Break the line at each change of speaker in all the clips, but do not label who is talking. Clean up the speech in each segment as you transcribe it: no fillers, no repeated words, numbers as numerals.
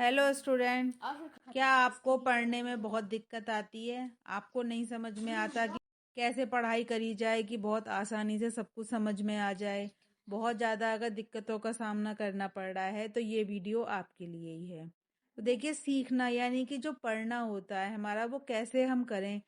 Hello student, क्या आपको पढ़ने में बहुत दिक्कत आती है? आपको नहीं समझ में आता कि कैसे पढ़ाई करी जाए कि बहुत आसानी से सब कुछ समझ में आ जाए? बहुत ज़्यादा अगर दिक्कतों का सामना करना पड़ रहा है तो ये वीडियो आपके लिए ही है। तो देखिए, सीखना यानी कि जो पढ़ना होता है हमारा, वो कैसे हम करें,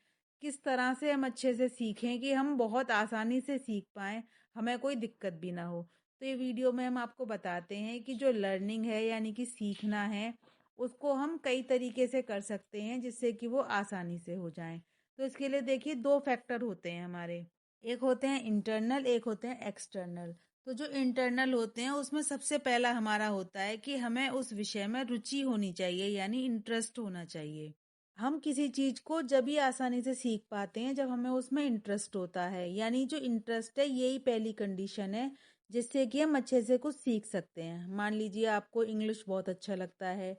किस तरह से हम अच्छे से सीखें कि हम बहुत आसानी से सीख पाएँ, हमें कोई दिक्कत भी ना हो। तो ये वीडियो में हम आपको बताते हैं कि जो लर्निंग है यानी कि सीखना है, उसको हम कई तरीके से कर सकते हैं जिससे कि वो आसानी से हो जाए। तो इसके लिए देखिए, दो फैक्टर होते हैं हमारे। एक होते हैं इंटरनल, एक होते हैं एक्सटर्नल। तो जो इंटरनल होते हैं उसमें सबसे पहला हमारा होता है कि हमें उस विषय में रुचि होनी चाहिए, यानी इंटरेस्ट होना चाहिए। हम किसी चीज को जब भी आसानी से सीख पाते हैं जब हमें उसमें इंटरेस्ट होता है, यानी जो इंटरेस्ट है यही पहली कंडीशन है जिससे कि हम अच्छे से कुछ सीख सकते हैं। मान लीजिए आपको इंग्लिश बहुत अच्छा लगता है,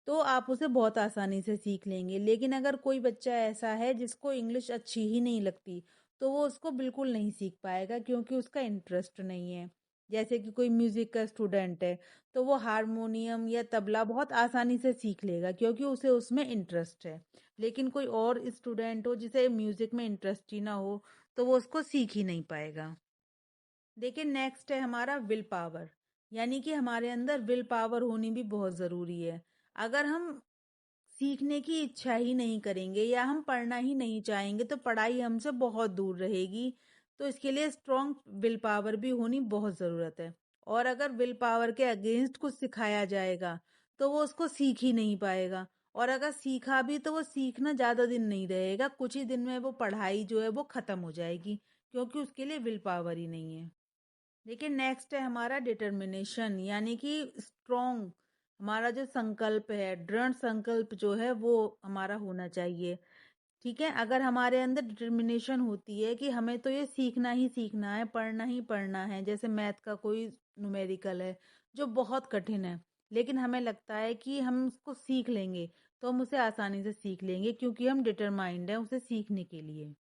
तो आप उसे बहुत आसानी से सीख लेंगे। लेकिन अगर कोई बच्चा ऐसा है जिसको इंग्लिश अच्छी ही नहीं लगती, तो वो उसको बिल्कुल नहीं सीख पाएगा क्योंकि उसका इंटरेस्ट नहीं है। जैसे कि कोई म्यूजिक का स्टूडेंट है, तो वो हारमोनियम या तबला बहुत आसानी से सीख लेगा क्योंकि उसे उसमें इंटरेस्ट है। लेकिन कोई और स्टूडेंट हो जिसे म्यूजिक में इंटरेस्ट ही ना हो, तो वो उसको सीख ही नहीं पाएगा। देखिए, नेक्स्ट है हमारा विल पावर, यानी कि हमारे अंदर विल पावर होनी भी बहुत ज़रूरी है। अगर हम सीखने की इच्छा ही नहीं करेंगे या हम पढ़ना ही नहीं चाहेंगे तो पढ़ाई हमसे बहुत दूर रहेगी। तो इसके लिए स्ट्रॉन्ग विल पावर भी होनी बहुत ज़रूरत है। और अगर विल पावर के अगेंस्ट कुछ सिखाया जाएगा तो वो उसको सीख ही नहीं पाएगा। और अगर सीखा भी तो वो सीखना ज़्यादा दिन नहीं रहेगा, कुछ ही दिन में वो पढ़ाई जो है वो ख़त्म हो जाएगी क्योंकि उसके लिए विल पावर ही नहीं है। देखिए, नेक्स्ट है हमारा डिटर्मिनेशन, यानी कि स्ट्रॉन्ग, हमारा जो संकल्प है, दृढ़ संकल्प जो है वो हमारा होना चाहिए। ठीक है, अगर हमारे अंदर डिटर्मिनेशन होती है कि हमें तो ये सीखना ही सीखना है, पढ़ना ही पढ़ना है। जैसे मैथ का कोई न्यूमेरिकल है जो बहुत कठिन है, लेकिन हमें लगता है कि हम उसको सीख लेंगे, तो हम उसे आसानी से सीख लेंगे क्योंकि हम डिटरमाइंड हैं उसे सीखने के लिए।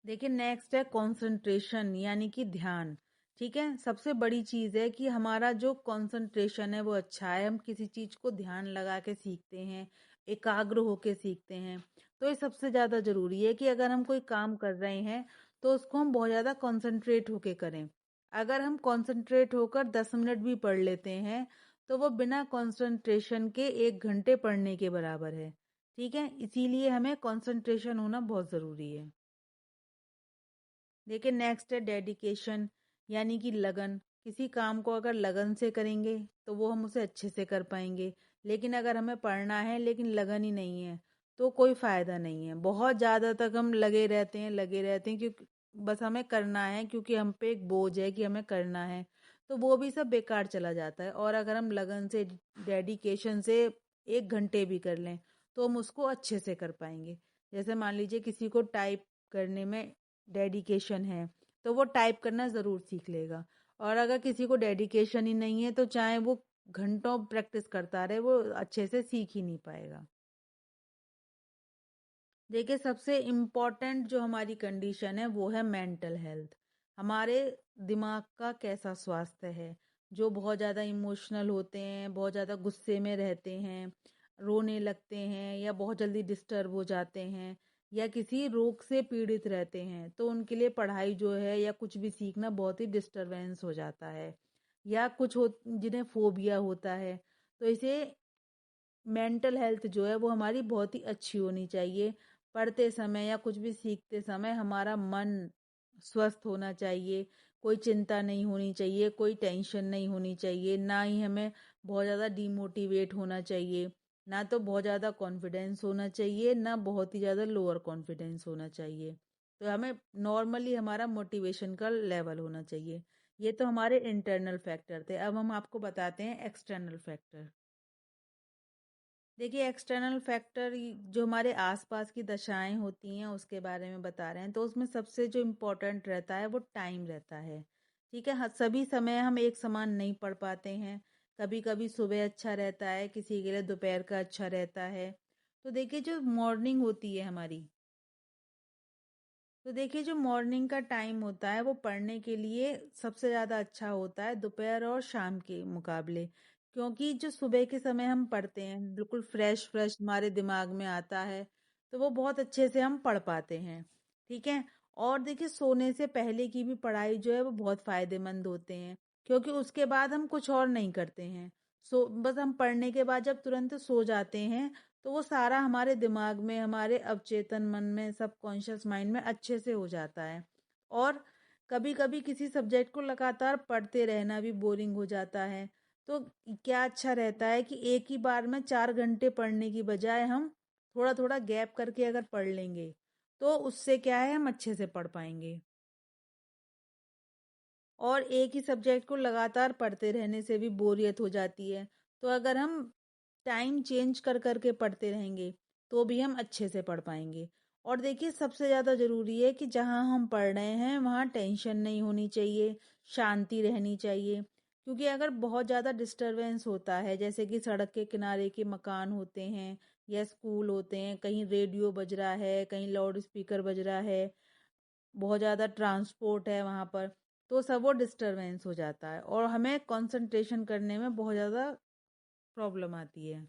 देखिए, नेक्स्ट है कंसंट्रेशन, यानी कि ध्यान। ठीक है, सबसे बड़ी चीज़ है कि हमारा जो कंसंट्रेशन है वो अच्छा है, हम किसी चीज़ को ध्यान लगा के सीखते हैं, एकाग्र होके सीखते हैं। तो ये सबसे ज़्यादा ज़रूरी है कि अगर हम कोई काम कर रहे हैं तो उसको हम बहुत ज़्यादा कंसंट्रेट होके करें। अगर हम कंसंट्रेट होकर 10 मिनट भी पढ़ लेते हैं तो वो बिना कंसंट्रेशन के 1 घंटे पढ़ने के बराबर है। ठीक है, इसीलिए हमें कंसंट्रेशन होना बहुत ज़रूरी है। देखिए, नेक्स्ट है डेडिकेशन, यानी कि लगन। किसी काम को अगर लगन से करेंगे तो वो हम उसे अच्छे से कर पाएंगे। लेकिन अगर हमें पढ़ना है लेकिन लगन ही नहीं है तो कोई फायदा नहीं है। बहुत ज़्यादा तक हम लगे रहते हैं क्योंकि बस हमें करना है, क्योंकि हम पे एक बोझ है कि हमें करना है, तो वो भी सब बेकार चला जाता है। और अगर हम लगन से, डेडिकेशन से 1 घंटे भी कर लें तो हम उसको अच्छे से कर पाएंगे। जैसे मान लीजिए किसी को टाइप करने में डेडिकेशन है तो वो टाइप करना ज़रूर सीख लेगा। और अगर किसी को डेडिकेशन ही नहीं है तो चाहे वो घंटों प्रैक्टिस करता रहे, वो अच्छे से सीख ही नहीं पाएगा। देखिए, सबसे इम्पोर्टेंट जो हमारी कंडीशन है वो है मेंटल हेल्थ। हमारे दिमाग का कैसा स्वास्थ्य है। जो बहुत ज़्यादा इमोशनल होते हैं, बहुत ज़्यादा गुस्से में रहते हैं, रोने लगते हैं या बहुत जल्दी डिस्टर्ब हो जाते हैं या किसी रोग से पीड़ित रहते हैं, तो उनके लिए पढ़ाई जो है या कुछ भी सीखना बहुत ही डिस्टरबेंस हो जाता है। या कुछ हो जिन्हें फोबिया होता है, तो इसे मेंटल हेल्थ जो है वो हमारी बहुत ही अच्छी होनी चाहिए। पढ़ते समय या कुछ भी सीखते समय हमारा मन स्वस्थ होना चाहिए, कोई चिंता नहीं होनी चाहिए, कोई टेंशन नहीं होनी चाहिए, ना ही हमें बहुत ज़्यादा डीमोटिवेट होना चाहिए, ना तो बहुत ज़्यादा कॉन्फिडेंस होना चाहिए, ना बहुत ही ज़्यादा लोअर कॉन्फिडेंस होना चाहिए। तो हमें नॉर्मली हमारा मोटिवेशन का लेवल होना चाहिए। ये तो हमारे इंटरनल फैक्टर थे। अब हम आपको बताते हैं एक्सटर्नल फैक्टर। देखिए, एक्सटर्नल फैक्टर जो हमारे आसपास की दशाएं होती हैं उसके बारे में बता रहे हैं, तो उसमें सबसे जो इम्पोर्टेंट रहता है वो टाइम रहता है। ठीक है, सभी समय हम एक समान नहीं पढ़ पाते हैं। कभी कभी सुबह अच्छा रहता है, किसी के लिए दोपहर का अच्छा रहता है। तो देखिए, जो मॉर्निंग होती है हमारी, तो देखिए जो मॉर्निंग का टाइम होता है वो पढ़ने के लिए सबसे ज़्यादा अच्छा होता है दोपहर और शाम के मुकाबले। क्योंकि जो सुबह के समय हम पढ़ते हैं बिल्कुल फ्रेश फ्रेश हमारे दिमाग में आता है, तो वो बहुत अच्छे से हम पढ़ पाते हैं। ठीक है। और देखिए सोने से पहले की भी पढ़ाई जो है वो बहुत फायदेमंद होते हैं, क्योंकि उसके बाद हम कुछ और नहीं करते हैं। बस हम पढ़ने के बाद जब तुरंत सो जाते हैं, तो वो सारा हमारे दिमाग में, हमारे अवचेतन मन में, सबकॉन्शियस माइंड में अच्छे से हो जाता है। और कभी कभी किसी सब्जेक्ट को लगातार पढ़ते रहना भी बोरिंग हो जाता है। तो क्या अच्छा रहता है कि एक ही बार में 4 घंटे पढ़ने की बजाय हम थोड़ा थोड़ा गैप करके अगर पढ़ लेंगे, तो उससे क्या है, हम अच्छे से पढ़ पाएंगे। और एक ही सब्जेक्ट को लगातार पढ़ते रहने से भी बोरियत हो जाती है। तो अगर हम टाइम चेंज कर करके पढ़ते रहेंगे, तो भी हम अच्छे से पढ़ पाएंगे। और देखिए सबसे ज़्यादा ज़रूरी है कि जहाँ हम पढ़ रहे हैं वहाँ टेंशन नहीं होनी चाहिए, शांति रहनी चाहिए। क्योंकि अगर बहुत ज़्यादा डिस्टरबेंस होता है, जैसे कि सड़क के किनारे के मकान होते हैं या स्कूल होते हैं, कहीं रेडियो बज रहा है, कहीं लाउड स्पीकर बज रहा है, बहुत ज़्यादा ट्रांसपोर्ट है वहाँ पर, तो सब वो डिस्टरबेंस हो जाता है और हमें कंसंट्रेशन करने में बहुत ज़्यादा प्रॉब्लम आती है।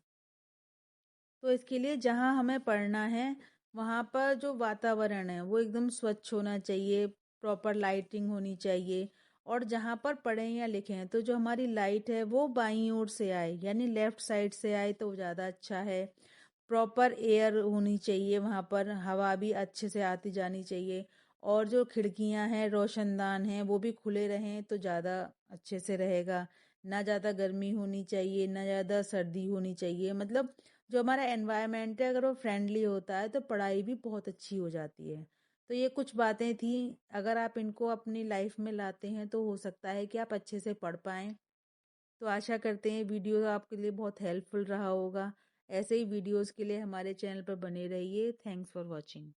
तो इसके लिए जहाँ हमें पढ़ना है, वहाँ पर जो वातावरण है वो एकदम स्वच्छ होना चाहिए, प्रॉपर लाइटिंग होनी चाहिए। और जहाँ पर पढ़ें या लिखें, तो जो हमारी लाइट है वो बाईं ओर से आए, यानी लेफ्ट साइड से आए तो ज़्यादा अच्छा है। प्रॉपर एयर होनी चाहिए, वहाँ पर हवा भी अच्छे से आती जानी चाहिए। और जो खिड़कियाँ हैं, रोशनदान हैं, वो भी खुले रहें तो ज़्यादा अच्छे से रहेगा। ना ज़्यादा गर्मी होनी चाहिए, ना ज़्यादा सर्दी होनी चाहिए। मतलब जो हमारा एनवायरनमेंट है, अगर वो फ्रेंडली होता है तो पढ़ाई भी बहुत अच्छी हो जाती है। तो ये कुछ बातें थी, अगर आप इनको अपनी लाइफ में लाते हैं तो हो सकता है कि आप अच्छे से पढ़ पाएँ। तो आशा करते हैं वीडियो आपके लिए बहुत हेल्पफुल रहा होगा। ऐसे ही वीडियोस के लिए हमारे चैनल पर बने रहिए। Thanks for watching.